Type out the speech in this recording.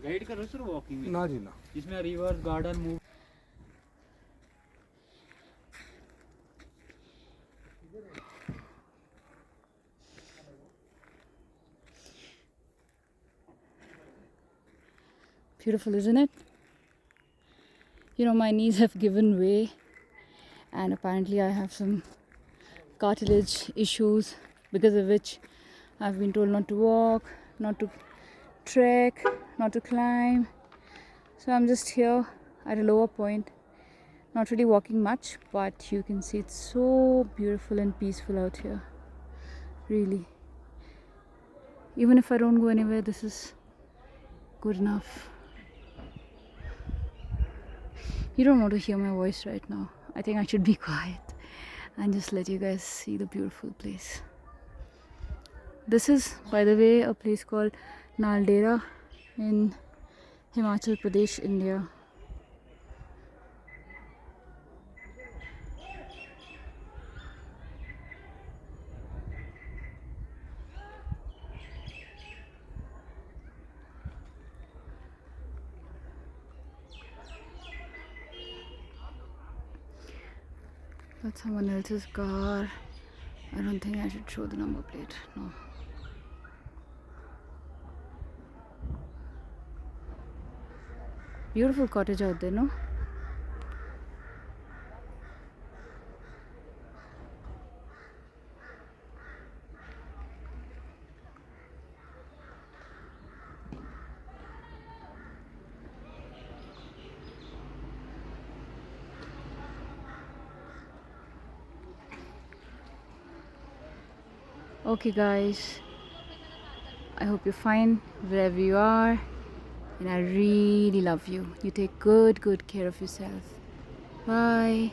Guide करो sir walking में ना जी ना। इसमें reverse garden move Beautiful, isn't it? You know, my knees have given way, and apparently I have some cartilage issues, because of which I've been told not to walk, not to trek, not to climb. So I'm just here at a lower point, not really walking much, but you can see it's so beautiful and peaceful out here. Really. Even if I don't go anywhere, this is good enough. You don't want to hear my voice right now. I think I should be quiet and just let you guys see the beautiful place. This is, by the way, a place called Naldera in Himachal Pradesh, India. That's someone else's car. I don't think I should show the number plate. No. Beautiful cottage out there, no? Okay guys, I hope you're fine wherever you are, and I really love you. You take good care of yourself. Bye.